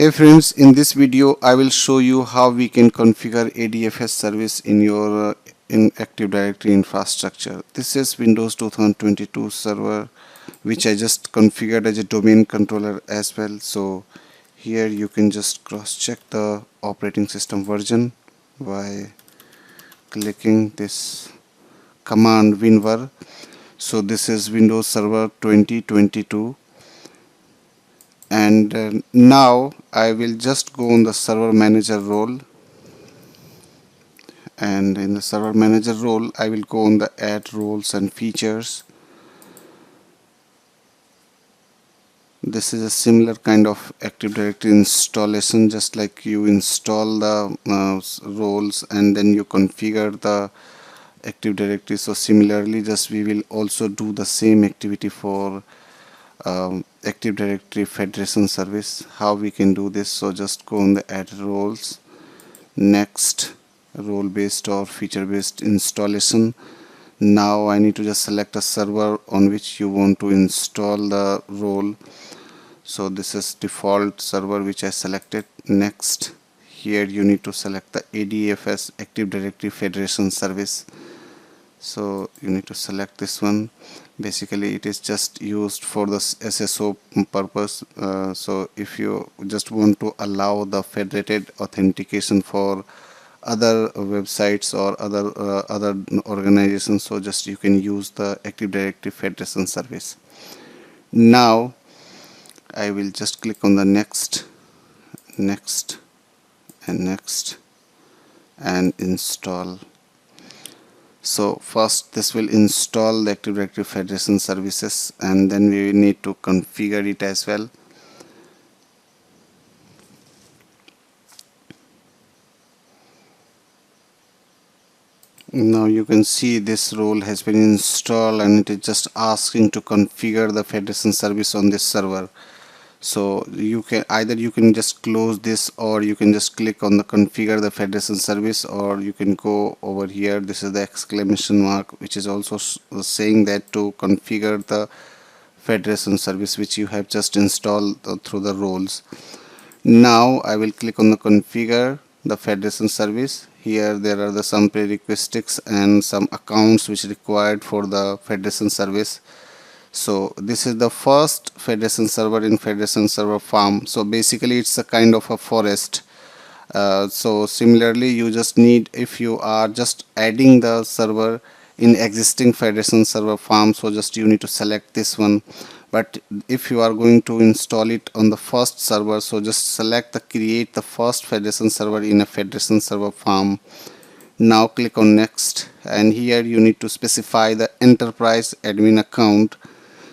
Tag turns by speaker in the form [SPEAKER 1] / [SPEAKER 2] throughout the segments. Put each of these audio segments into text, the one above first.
[SPEAKER 1] Hey friends, in this video I will show you how we can configure ADFS service in your in Active Directory infrastructure. This is Windows 2022 server which I just configured as a domain controller as well. So here you can just cross check the operating system version by clicking this command winver. So this is Windows Server 2022. And now I will just go on the server manager role, and in the server manager role I will go on the add roles and features. This is a similar kind of Active Directory installation, just like you install the roles and then you configure the Active Directory. So similarly, just we will also do the same activity for Active Directory Federation service. How we can do this? So just go on the add roles, next role based or feature based installation. Now I need to just select a server on which you want to install the role. So this is default server which I selected. Next, here you need to select the ADFS Active Directory Federation service. So you need to select this one. Basically it is just used for the SSO purpose. So if you just want to allow the federated authentication for other websites or other organizations, so just you can use the Active Directory Federation service. Now I will just click on the next and install. So first this will install the Active Directory Federation services, and then we need to configure it as well. Now you can see this role has been installed and it is just asking to configure the Federation service on this server. So you can just close this, or you can just click on the configure the Federation service, or you can go over here. This is the exclamation mark which is also saying that to configure the Federation service which you have just installed through the roles. Now I will click on the configure the Federation service. Here there are some prerequisites and some accounts which required for the Federation service. So this is the first Federation server in Federation server farm. So basically it's a kind of a forest. So similarly you just need, if you are just adding the server in existing Federation server farm, so just you need to select this one. But if you are going to install it on the first server, so just select the create the first Federation server in a Federation server farm. Now click on next, and here you need to specify the enterprise admin account.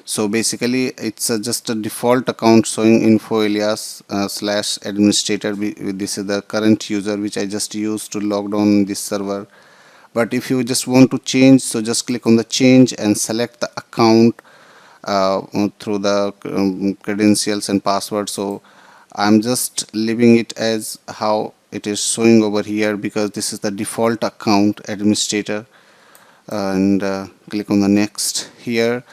[SPEAKER 1] So basically it's just a default account showing info alias slash administrator. This is the current user which I just used to log on this server. But if you just want to change, so just click on the change and select the account through the credentials and password. So I'm just leaving it as how it is showing over here, because this is the default account administrator. And click on the next. Here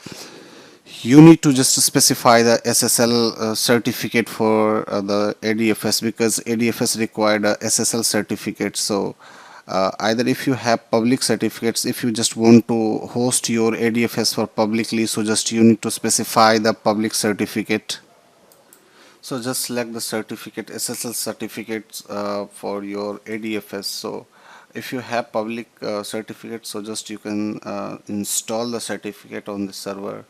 [SPEAKER 1] you need to just specify the SSL certificate for the ADFS, because ADFS required a SSL certificate. So either if you have public certificates, if you just want to host your ADFS for publicly, so just you need to specify the public certificate. So just select the certificate, SSL certificates for your ADFS. So if you have public certificate, so just you can install the certificate on the server.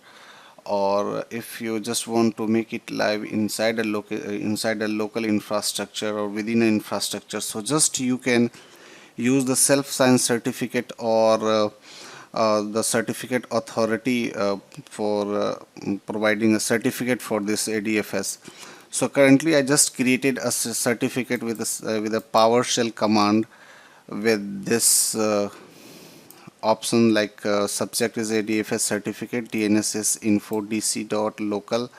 [SPEAKER 1] Or if you just want to make it live inside a local infrastructure or within an infrastructure, so just you can use the self-signed certificate or the certificate authority for providing a certificate for this ADFS. So currently I just created a certificate with a PowerShell command with this option, like subject is ADFS certificate, DNS is info dc.local.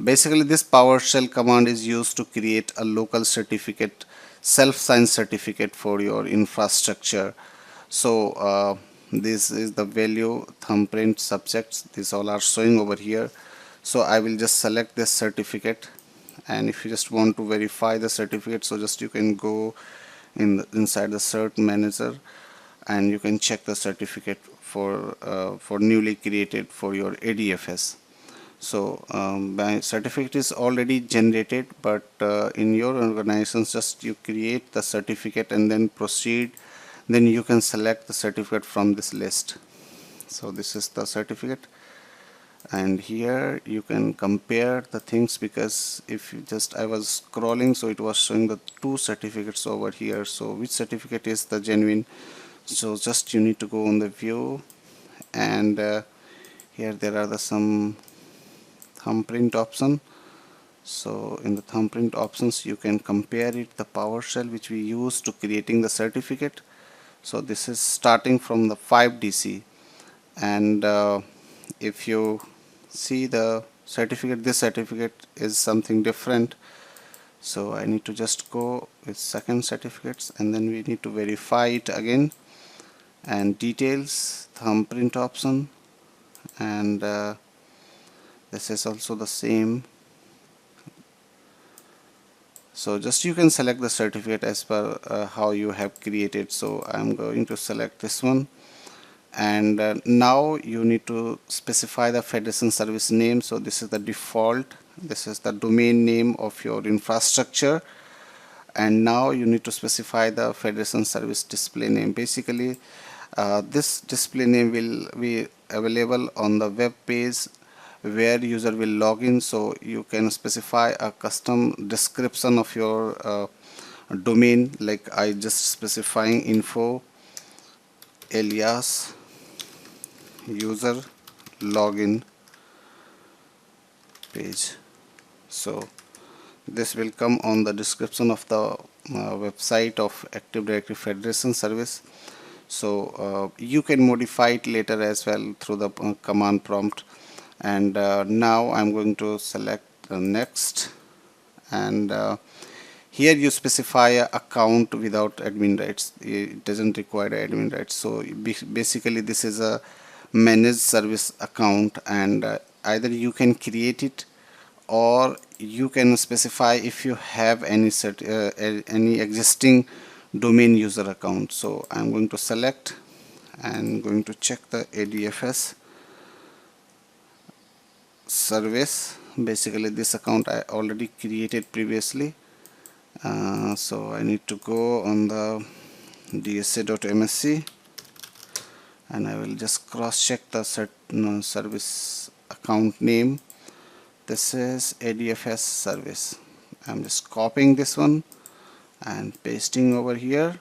[SPEAKER 1] Basically this PowerShell command is used to create a local certificate, self-signed certificate for your infrastructure. So this is the value, thumbprint, subjects, these all are showing over here. So I will just select this certificate. and if you just want to verify the certificate, so just you can go inside the cert manager and you can check the certificate for newly created for your ADFS. So my certificate is already generated, but in your organizations just you create the certificate and then proceed, then you can select the certificate from this list. So this is the certificate, and here you can compare the things, because if you just I was scrolling, so it was showing the two certificates over here. So which certificate is the genuine? So just you need to go on the view, and here there are some thumbprint option. So in the thumbprint options you can compare it the PowerShell which we use to creating the certificate. So this is starting from the 5DC, and if you see the certificate, this certificate is something different. So I need to just go with second certificates, and then we need to verify it again, and details, thumbprint option, and this is also the same. So just you can select the certificate as per how you have created. So I'm going to select this one, and now you need to specify the federation service name. So this is the default, this is the domain name of your infrastructure, and now you need to specify the federation service display name. Basically this display name will be available on the web page where user will log in. So you can specify a custom description of your domain, like I just specifying info alias user login page. So this will come on the description of the website of Active Directory Federation Service. So you can modify it later as well through the command prompt. And now I'm going to select next, and here you specify a account without admin rights. It doesn't require admin rights. So basically this is a managed service account, and either you can create it or you can specify if you have any existing domain user account. So I'm going to select and going to check the ADFS service. Basically this account I already created previously, so I need to go on the dsa.msc, and I will just cross check the service account name. This is ADFS service. I'm just copying this one and pasting over here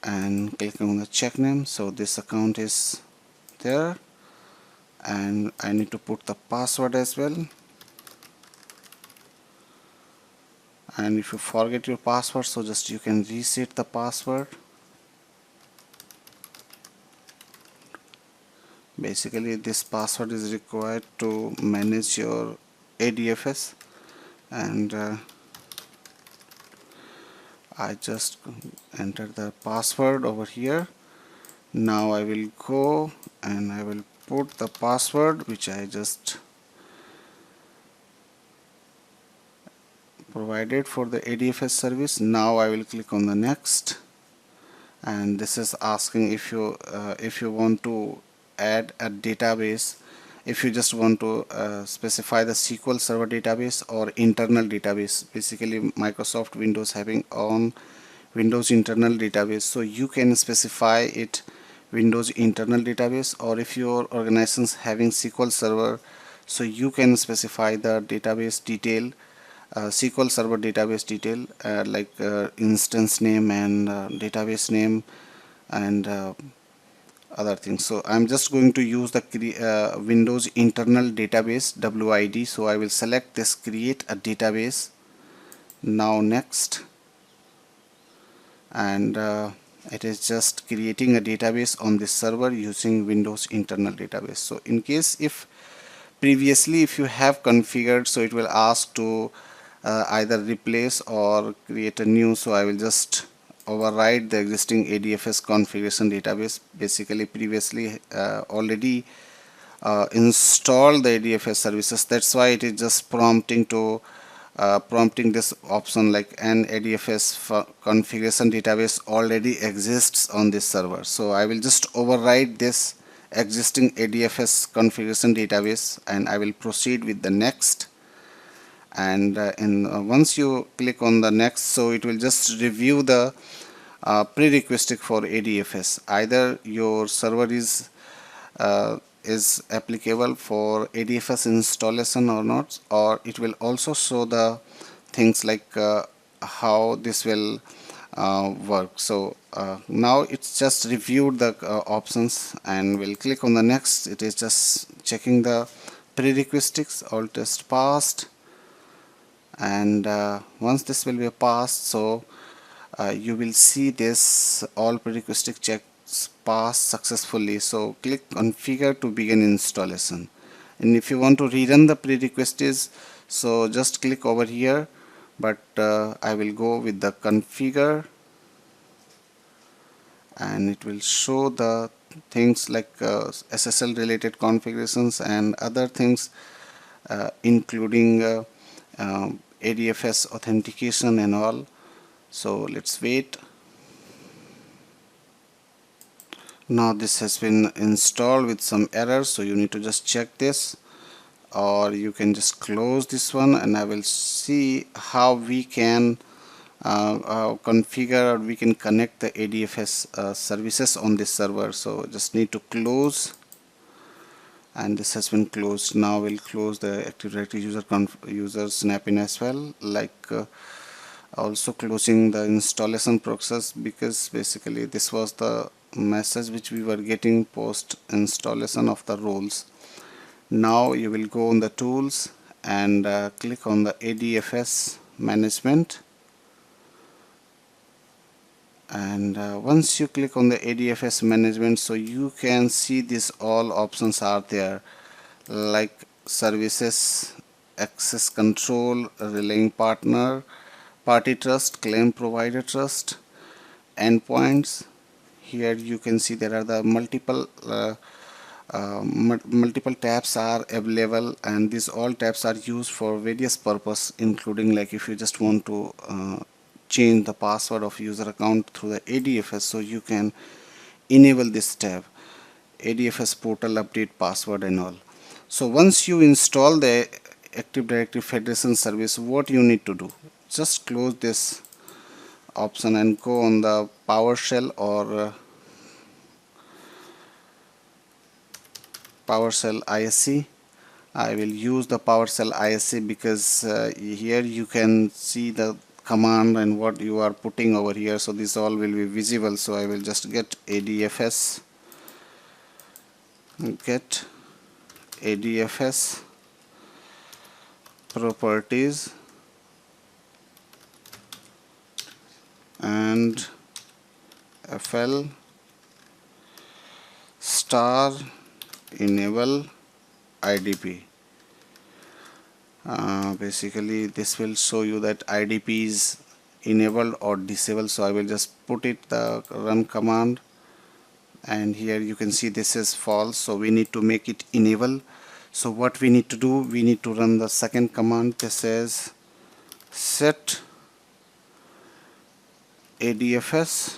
[SPEAKER 1] and clicking on the check name. So this account is there, and I need to put the password as well. And if you forget your password, so just you can reset the password. Basically this password is required to manage your ADFS, and I just enter the password over here. Now I will go and I will put the password which I just provided for the ADFS service. Now I will click on the next, and this is asking if you want to add a database, if you just want to specify the SQL Server database or internal database. Basically Microsoft Windows having on Windows internal database, so you can specify it Windows internal database, or if your organization's having SQL Server, so you can specify the database detail, SQL Server database detail, like instance name and database name and other things. So I'm just going to use the Windows internal database WID. So I will select this create a database. Now next, and it is just creating a database on this server using Windows internal database. So in case if previously if you have configured, so it will ask to either replace or create a new. So I will just override the existing ADFS configuration database. Basically previously already install the ADFS services. That's why it is just prompting this option like an ADFS configuration database already exists on this server. So I will just override this existing ADFS configuration database and I will proceed with the next. And once you click on the next, so it will just review the prerequisite for ADFS. Either your server is applicable for ADFS installation or not, or it will also show the things like how this will work. So now it's just reviewed the options and we'll click on the next. It is just checking the prerequisites. All test passed, and once this will be passed, so you will see this all prerequisite checks pass successfully. So click configure to begin installation, and if you want to rerun the prerequisites, so just click over here, but I will go with the configure and it will show the things like SSL related configurations and other things including ADFS authentication and all. So let's wait. Now this has been installed with some errors, so you need to just check this, or you can just close this one, and I will see how we can configure or we can connect the ADFS services on this server. So just need to close, and this has been closed. Now we'll close the Active Directory user snap-in as well, like also closing the installation process, because basically this was the message which we were getting post installation of the roles. Now you will go on the tools and click on the ADFS management, and once you click on the ADFS management, so you can see these all options are there, like services, access control, relaying partner, party trust, claim provider trust, endpoints. Here you can see there are the multiple tabs are available, and these all tabs are used for various purpose, including like if you just want to change the password of user account through the ADFS, so you can enable this tab, ADFS portal update password and all. So once you install the Active Directory Federation service, what you need to do, just close this option and go on the PowerShell or PowerShell ISC. I will use the PowerShell ISC because here you can see the command and what you are putting over here, so this all will be visible. So I will just get ADFS properties and FL star enable IDP. Basically this will show you that IDP is enabled or disabled, so I will just put it the run command, and here you can see this is false, so we need to make it enable. So what we need to do, we need to run the second command. This is set ADFS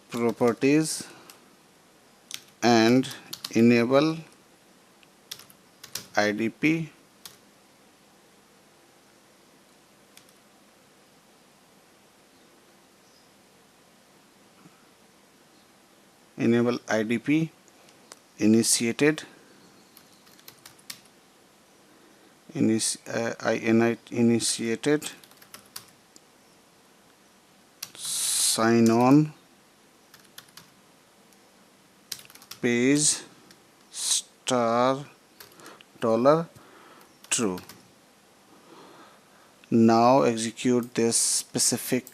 [SPEAKER 1] properties and enable IDP initiated initiated sign on page star dollar true. Now execute this specific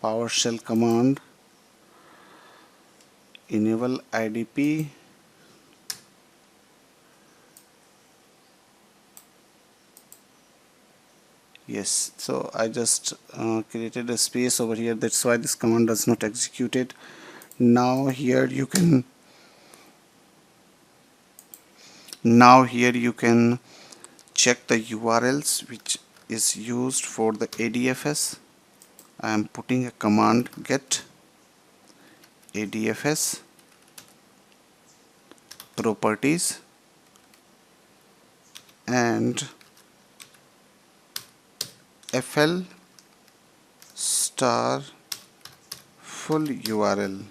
[SPEAKER 1] PowerShell command, enable IDP yes. So I just created a space over here, that's why this command does not execute it. Now here you can Now here you can check the URLs which is used for the ADFS. I am putting a command get ADFS properties and FL star full URL.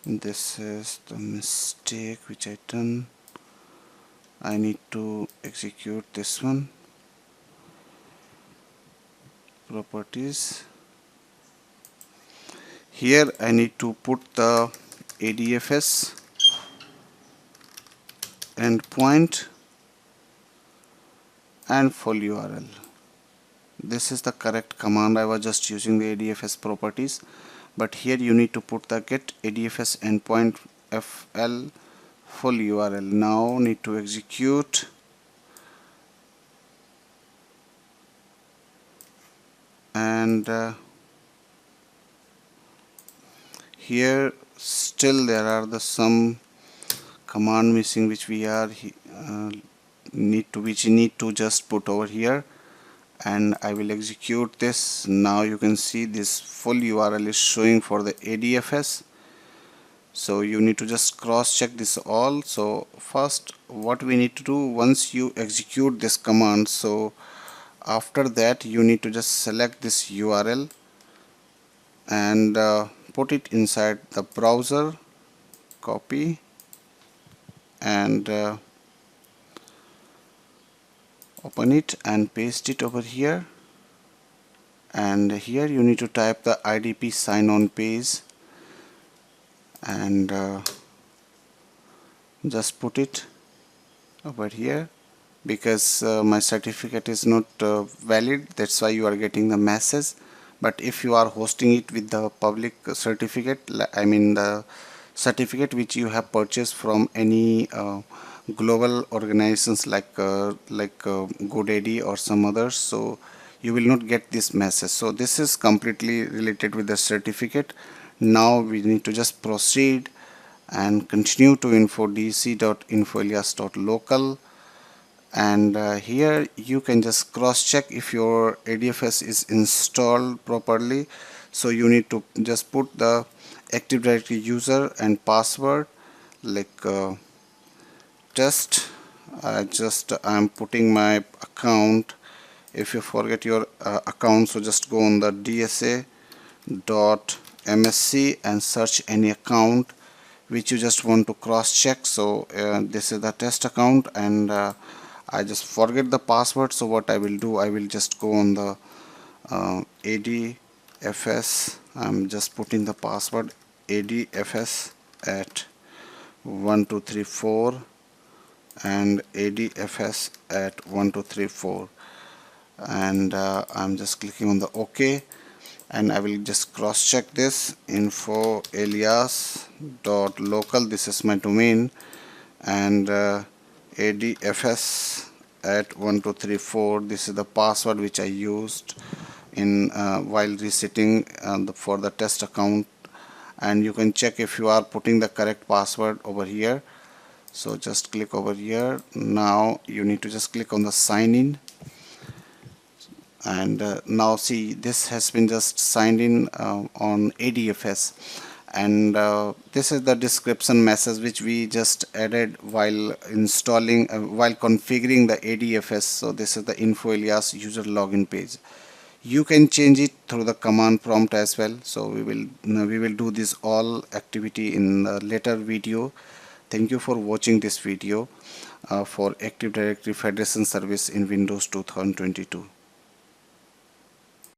[SPEAKER 1] This is the mistake which I done. I need to execute this one. Properties. Here I need to put the ADFS endpoint and full URL. This is the correct command. I was just using the ADFS properties, but here you need to put the get ADFS endpoint FL full URL. Now need to execute. And here still there are some command missing which we are need to just put over here, and I will execute this. Now you can see this full URL is showing for the ADFS, so you need to just cross check this all. So first what we need to do, once you execute this command, so after that you need to just select this URL and put it inside the browser, copy, and open it and paste it over here. And here you need to type the IDP sign on page and just put it over here, because my certificate is not valid, that's why you are getting the message. But if you are hosting it with the public certificate, I mean the certificate which you have purchased from any global organizations like GoDaddy or some others, so you will not get this message. So this is completely related with the certificate. Now we need to just proceed and continue to info dc.infoalias.local, and here you can just cross check if your ADFS is installed properly. So you need to just put the Active Directory user and password like test. I'm putting my account. If you forget your account, so just go on the dsa.msc and search any account which you just want to cross check. So this is the test account, and I just forget the password. So what I will do, I will just go on the ADFS. I'm just putting the password ADFS at 1234 and ADFS at 1234, and I'm just clicking on the OK, and I will just cross check this infoalias.local. This is my domain, and ADFS at 1234, this is the password which I used in while resetting for the test account. And you can check if you are putting the correct password over here. So just click over here. Now you need to just click on the sign in, and now see this has been just signed in on ADFS, and this is the description message which we just added while installing while configuring the ADFS. So this is the InfoAlias user login page. You can change it through the command prompt as well. So we will do this all activity in a later video. Thank you for watching this video for Active Directory Federation Service in Windows 2022.